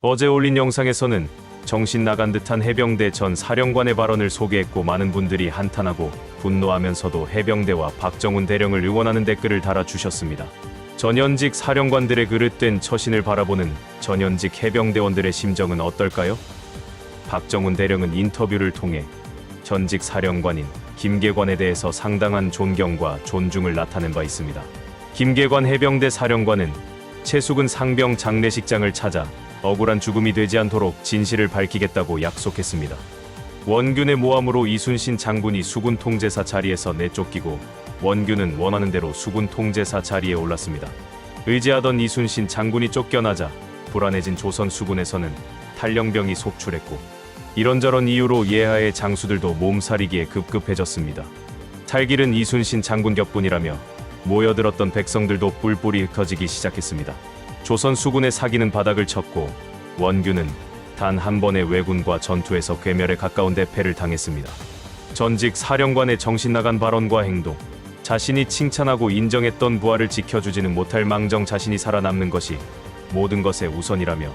어제 올린 영상에서는 정신 나간 듯한 해병대 전 사령관의 발언을 소개했고, 많은 분들이 한탄하고 분노하면서도 해병대와 박정훈 대령을 응원하는 댓글을 달아주셨습니다. 전현직 사령관들의 그릇된 처신을 바라보는 전현직 해병대원들의 심정은 어떨까요? 박정훈 대령은 인터뷰를 통해 전직 사령관인 김계관에 대해서 상당한 존경과 존중을 나타낸 바 있습니다. 김계관 해병대 사령관은 최숙은 상병 장례식장을 찾아 억울한 죽음이 되지 않도록 진실을 밝히겠다고 약속했습니다. 원균의 모함으로 이순신 장군이 수군 통제사 자리에서 내쫓기고, 원균은 원하는 대로 수군 통제사 자리에 올랐습니다. 의지하던 이순신 장군이 쫓겨나자 불안해진 조선 수군에서는 탈영병이 속출했고, 이런저런 이유로 예하의 장수들도 몸살이기에 급급해졌습니다. 탈길은 이순신 장군 격분이라며 모여들었던 백성들도 뿔뿔이 흩어지기 시작했습니다. 조선 수군의 사기는 바닥을 쳤고, 원균은 단 한 번의 왜군과 전투에서 괴멸에 가까운 대패를 당했습니다. 전직 사령관의 정신나간 발언과 행동, 자신이 칭찬하고 인정했던 부하를 지켜주지는 못할 망정 자신이 살아남는 것이 모든 것의 우선이라며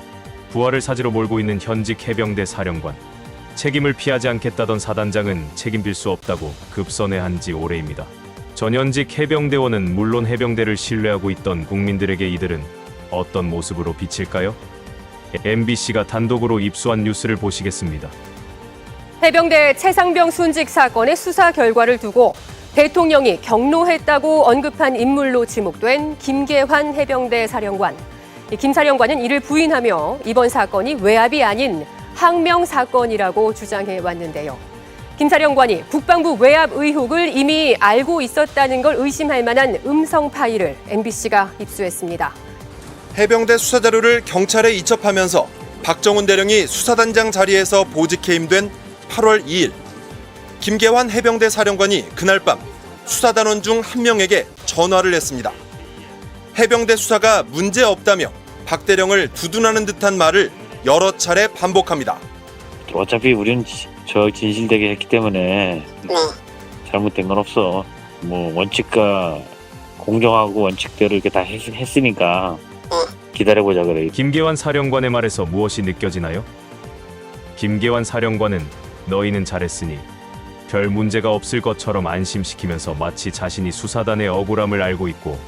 부하를 사지로 몰고 있는 현직 해병대 사령관, 책임을 피하지 않겠다던 사단장은 책임질 수 없다고 급선회한 지 오래입니다. 전현직 해병대원은 물론 해병대를 신뢰하고 있던 국민들에게 이들은 어떤 모습으로 비칠까요? MBC가 단독으로 입수한 뉴스를 보시겠습니다. 해병대 최상병 순직 사건의 수사 결과를 두고 대통령이 경로했다고 언급한 인물로 지목된 김계환 해병대 사령관. 김 사령관은 이를 부인하며 이번 사건이 외압이 아닌 항명 사건이라고 주장해 왔는데요. 김 사령관이 국방부 외압 의혹을 이미 알고 있었다는 걸 의심할 만한 음성 파일을 MBC가 입수했습니다. 해병대 수사자료를 경찰에 이첩하면서 박정훈 대령이 수사단장 자리에서 보직 해임된 8월 2일, 김계환 해병대 사령관이 그날 밤 수사단원 중 한 명에게 전화를 했습니다. 해병대 수사가 문제없다며 박 대령을 두둔하는 듯한 말을 여러 차례 반복합니다. 어차피 우리는 저 진실되게 했기 때문에 잘못된 건 없어. 뭐 원칙과 공정하고 원칙대로 이렇게 다 했으니까 기다려보자 그래. 김계환 사령관의 말에서 무엇이 느껴지나요? 김계환 사령관은 너희는 잘했으니 별 문제가 없을 것처럼 안심시키면서 마치 자신이 수사단의 억울함을 알고 있고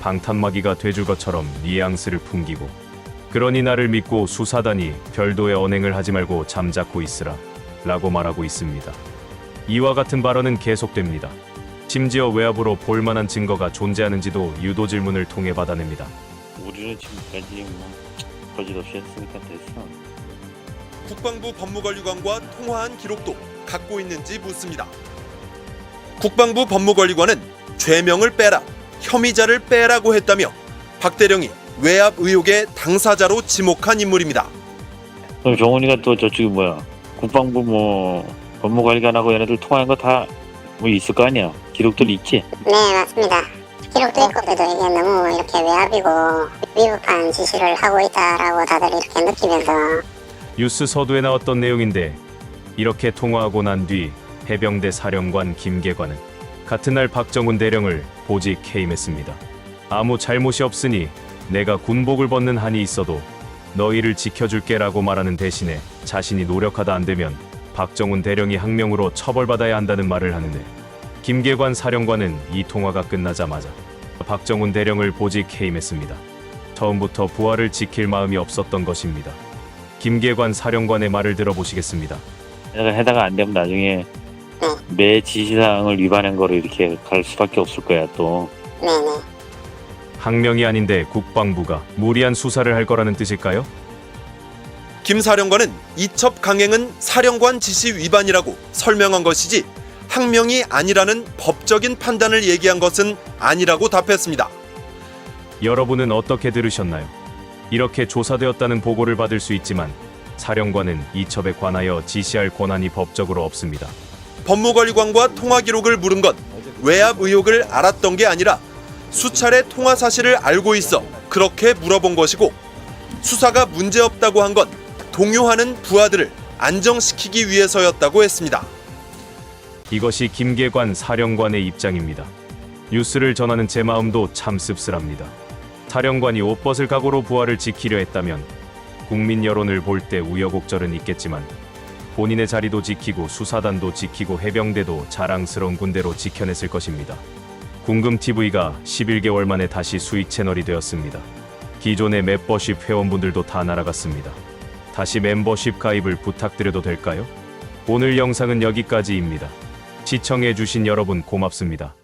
방탄마귀가 돼줄 것처럼 뉘앙스를 풍기고, 그러니 나를 믿고 수사단이 별도의 언행을 하지 말고 잠자코 있으라 라고 말하고 있습니다. 이와 같은 발언은 계속됩니다. 심지어 외압으로 볼만한 증거가 존재하는지도 유도 질문을 통해 받아냅니다. 우리는 지금까지 거짓없이 했으니까 됐어. 국방부 법무관리관과 통화한 기록도 갖고 있는지 묻습니다. 국방부 법무관리관은 죄명을 빼라, 혐의자를 빼라고 했다며 박 대령이 외압 의혹의 당사자로 지목한 인물입니다. 그럼 정훈이가 또 저쪽이 뭐야? 국방부 법무관리관하고 얘네들 통화한 거 다 뭐 있을 거 아니야? 기록들 있지? 네, 맞습니다. 기록도 있고, 그래도 이게 너무 이렇게 외압이고 위법한 지시를 하고 있다라고 다들 이렇게 느끼면서. 뉴스 서두에 나왔던 내용인데, 이렇게 통화하고 난 뒤 해병대 사령관 김계관은 같은 날 박정훈 대령을 보직 해임했습니다. 아무 잘못이 없으니 내가 군복을 벗는 한이 있어도 너희를 지켜줄게라고 말하는 대신에 자신이 노력하다 안 되면 박정훈 대령이 항명으로 처벌받아야 한다는 말을 하는데, 김계관 사령관은 이 통화가 끝나자마자 박정훈 대령을 보직 해임했습니다. 처음부터 부하를 지킬 마음이 없었던 것입니다. 김계관 사령관의 말을 들어보시겠습니다. 내가 해다가 안 되면 나중에 매 지시사항을 위반한 거로 이렇게 갈 수밖에 없을 거야 또. 네네. 항명이 아닌데 국방부가 무리한 수사를 할 거라는 뜻일까요? 김 사령관은 이첩 강행은 사령관 지시 위반이라고 설명한 것이지 항명이 아니라는 법적인 판단을 얘기한 것은 아니라고 답했습니다. 여러분은 어떻게 들으셨나요? 이렇게 조사되었다는 보고를 받을 수 있지만 사령관은 이첩에 관하여 지시할 권한이 법적으로 없습니다. 법무관리관과 통화 기록을 물은 건 외압 의혹을 알았던 게 아니라 수차례 통화 사실을 알고 있어 그렇게 물어본 것이고, 수사가 문제없다고 한 건 동요하는 부하들을 안정시키기 위해서였다고 했습니다. 이것이 김계관 사령관의 입장입니다. 뉴스를 전하는 제 마음도 참 씁쓸합니다. 사령관이 옷벗을 각오로 부하를 지키려 했다면 국민 여론을 볼 때 우여곡절은 있겠지만 본인의 자리도 지키고 수사단도 지키고 해병대도 자랑스러운 군대로 지켜냈을 것입니다. 궁금TV가 11개월 만에 다시 수익 채널이 되었습니다. 기존의 멤버십 회원분들도 다 날아갔습니다. 다시 멤버십 가입을 부탁드려도 될까요? 오늘 영상은 여기까지입니다. 시청해주신 여러분 고맙습니다.